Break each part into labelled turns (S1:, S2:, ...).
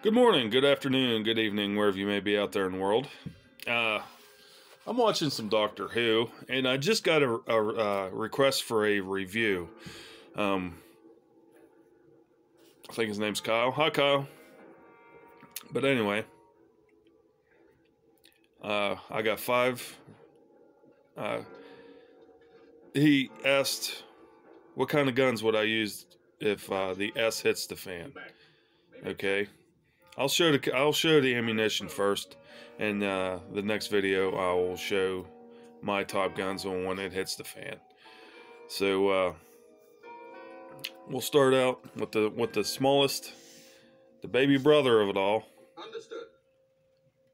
S1: Good morning, good afternoon, good evening, wherever you may be out there in the world. I'm watching some Doctor Who, and I just got a request for a review. I think his name's Kyle. Hi, Kyle. But anyway, I got 5. He asked what kind of guns would I use if the S hits the fan. Okay. I'll show the ammunition first, and the next video I will show my top guns on when it hits the fan. So we'll start out with the smallest, the baby brother of it all,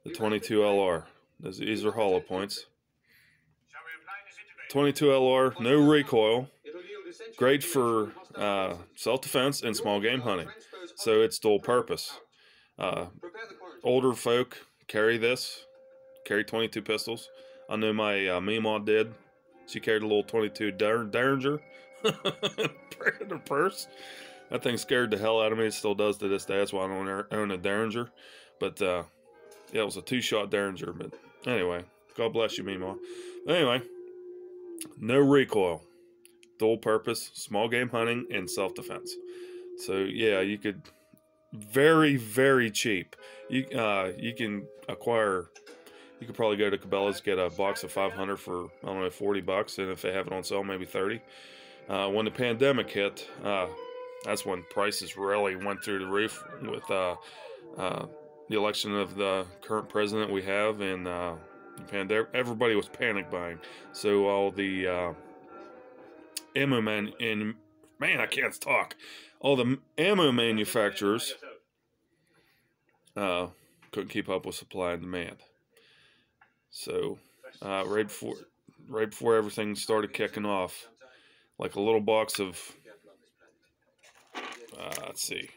S1: the 22 LR. These are hollow points. 22 LR, no recoil, great for self-defense and small game hunting. So it's dual purpose. Older folk carry 22 pistols. I know my Meemaw did. She carried a little 22 Derringer in her purse. That thing scared the hell out of me. It still does to this day. That's why I don't own a Derringer. But yeah, it was a 2-shot Derringer. But anyway, God bless you, Meemaw. Anyway, no recoil, dual purpose, small game hunting, and self-defense. So yeah, you could. Very, very cheap. You can acquire. You could probably go to Cabela's, get a box of 500 for, I don't know, $40, and if they have it on sale, maybe 30. When the pandemic hit, that's when prices really went through the roof with the election of the current president we have, and the pandemic. Everybody was panic buying, so all the ammo man, I can't talk. All the ammo manufacturers couldn't keep up with supply and demand. So right before everything started kicking off, like a little box of let's see,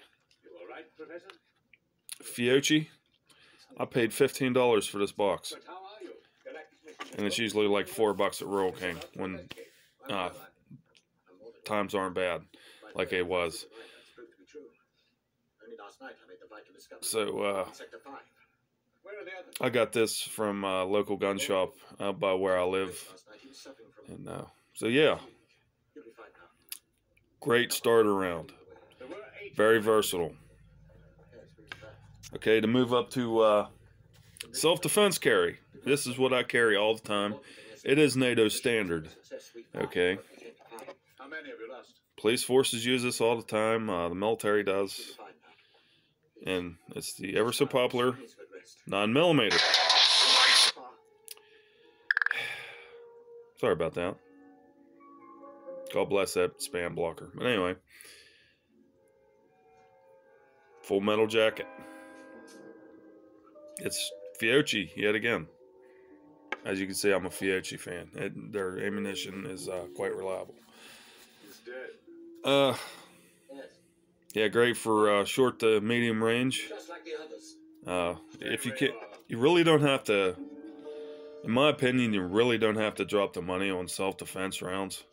S1: Fiocchi. I paid $15 for this box, and it's usually like $4 at Rural King when times aren't bad like it was. So I got this from a local gun shop out by where I live, and so yeah, great starter round, very versatile. Okay, to move up to self-defense carry. This is what I carry all the time. It is NATO standard. Okay. Police forces use this all the time. The military does. And it's the ever so popular 9mm. Sorry about that. God bless that spam blocker. But anyway. Full metal jacket. It's Fiocchi yet again. As you can see, I'm a Fiocchi fan. Their ammunition is quite reliable. Yeah, great for short to medium range. If you can, you really don't have to. In my opinion, you really don't have to drop the money on self-defense rounds,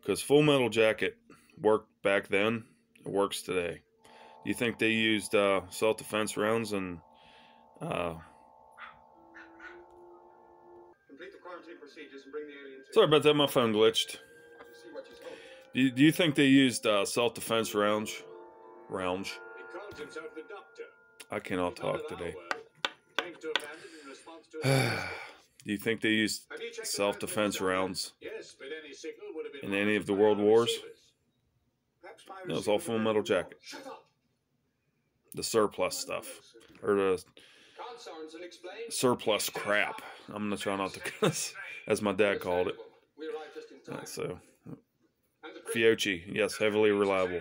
S1: because full metal jacket worked back then. It works today. Do you think they used self-defense rounds and? Sorry about that. My phone glitched. Do you think they used self-defense rounds? I cannot talk today. Do you think they used self-defense rounds in any of the world wars? No, it was all full metal jacket. The surplus stuff. Or the surplus crap. I'm going to try not to cuss, as my dad called it. So, Fiocchi, yes, heavily reliable.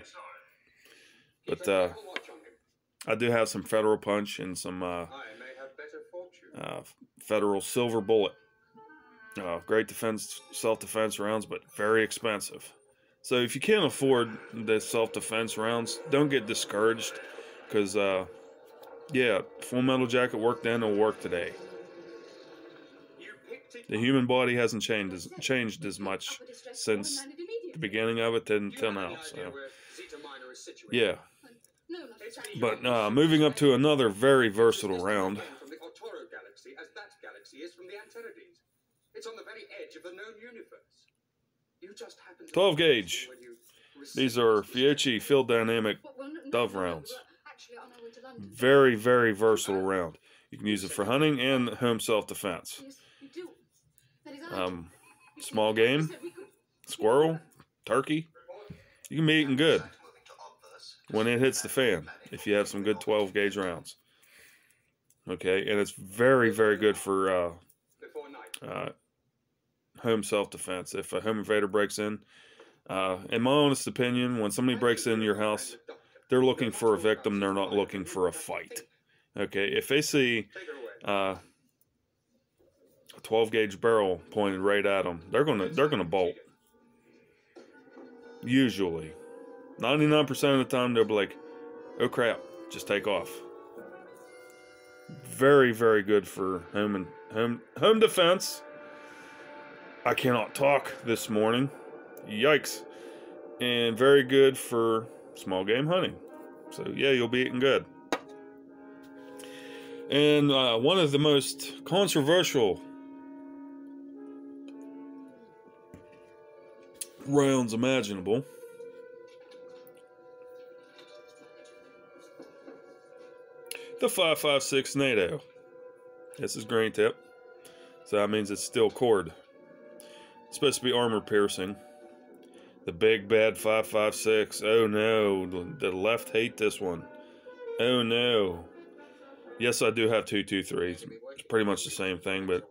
S1: But I do have some Federal Punch and some Federal Silver Bullet. Great self-defense rounds, but very expensive. So if you can't afford the self-defense rounds, don't get discouraged, because yeah, full metal jacket worked then, it'll work today. The human body hasn't changed as much since the beginning of it until now. So, yeah. But moving up to another very versatile round.
S2: From the Otoro galaxy, as that galaxy is from the Anterides. It's on the very edge of the known universe. You just happen to
S1: 12 gauge. These are Fiocchi Field Dynamic Dove rounds. Very, very versatile round. You can use it for hunting and home self-defense. Small game, squirrel, turkey. You can be eating good when it hits the fan if you have some good 12 gauge rounds. Okay, and it's very, very good for home self-defense. If a home invader breaks in my honest opinion, when somebody breaks in your house, they're looking for a victim. They're not looking for a fight. Okay, if they see a 12 gauge barrel pointed right at them, they're gonna bolt. Usually, 99% of the time, they'll be like, "Oh crap, just take off." Very, very good for home defense. I cannot talk this morning. Yikes. And very good for small game hunting. So yeah, you'll be eating good. And one of the most controversial rounds imaginable. The 5.56 NATO. This is grain tip, so that means it's steel cord. It's supposed to be armor piercing. The big bad 5.56. Oh no, the left hate this one. Oh no. Yes, I do have 223s. It's pretty much the same thing, but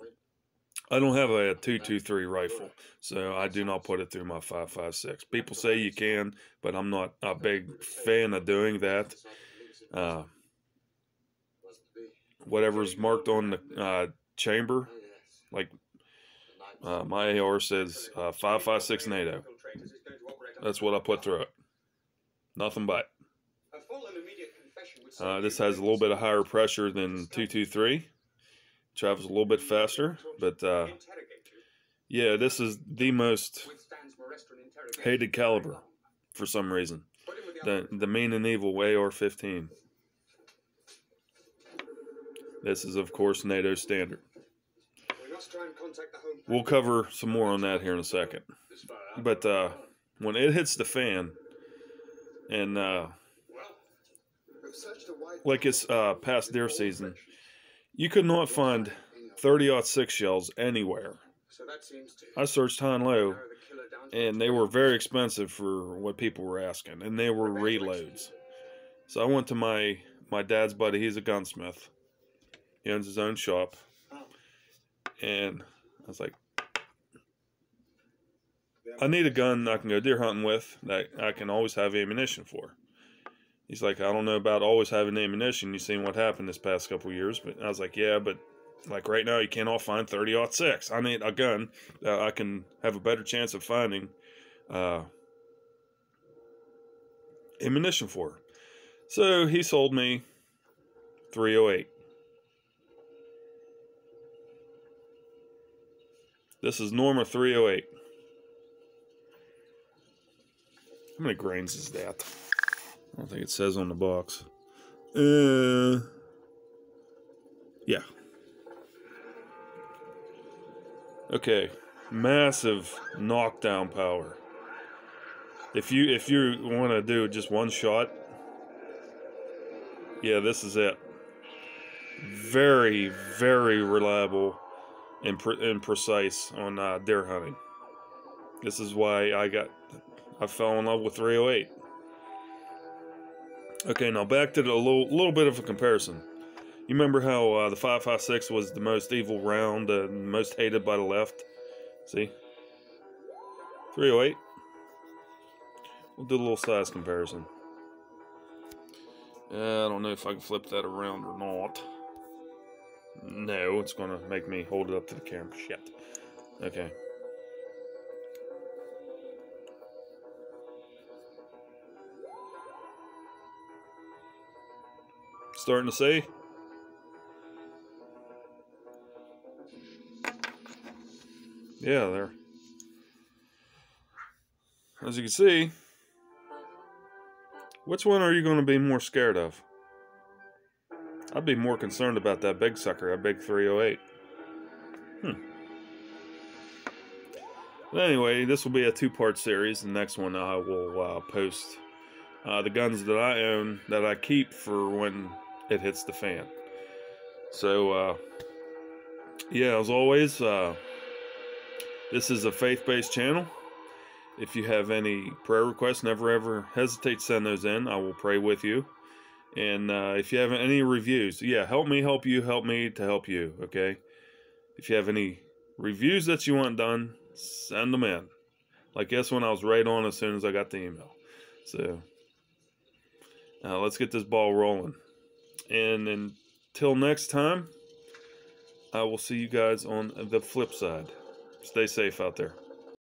S1: I don't have a 223 rifle, so I do not put it through my 5.56. People say you can, but I'm not a big fan of doing that. Whatever's marked on the chamber, like my AR says 5.56 NATO. That's what I put through it. Nothing but. This has a little bit of higher pressure than 223. Travels a little bit faster, but yeah, this is the most hated caliber for some reason. The mean and evil AR-15. This is, of course, NATO standard. We'll cover some more on that here in a second. But when it hits the fan, and like it's past deer season, you could not find 30-06 shells anywhere. I searched high and low, and they were very expensive for what people were asking, and they were reloads. So I went to my dad's buddy. He's a gunsmith. He owns his own shop, and I was like, I need a gun I can go deer hunting with that I can always have ammunition for. He's like, I don't know about always having ammunition. You've seen what happened this past couple of years. But I was like, yeah, but like right now you cannot find 30-06. I need a gun that I can have a better chance of finding ammunition for. So he sold me 308. This is Norma 308. How many grains is that? I don't think it says on the box. Yeah. Okay. Massive knockdown power. If you want to do just one shot, yeah, this is it. Very, very reliable and precise on deer hunting. This is why I fell in love with 308. Okay, now back to the little bit of a comparison. You remember how the 5.56 was the most evil round, most hated by the left? See? 308. We'll do a little size comparison. I don't know if I can flip that around or not. No, it's going to make me hold it up to the camera. Shit. Okay. Starting to see? Yeah, there. As you can see, Which one are you going to be more scared of? I'd be more concerned about that big sucker, that big 308. But anyway, this will be a two-part series. The next one I will post the guns that I own, that I keep for when it hits the fan. So, yeah, as always, this is a faith-based channel. If you have any prayer requests, never ever hesitate to send those in. I will pray with you. And if you have any reviews, yeah, help me help you, help me to help you, okay? If you have any reviews that you want done, send them in. Like this one, I was right on as soon as I got the email. So, let's get this ball rolling. And until next time, I will see you guys on the flip side. Stay safe out there.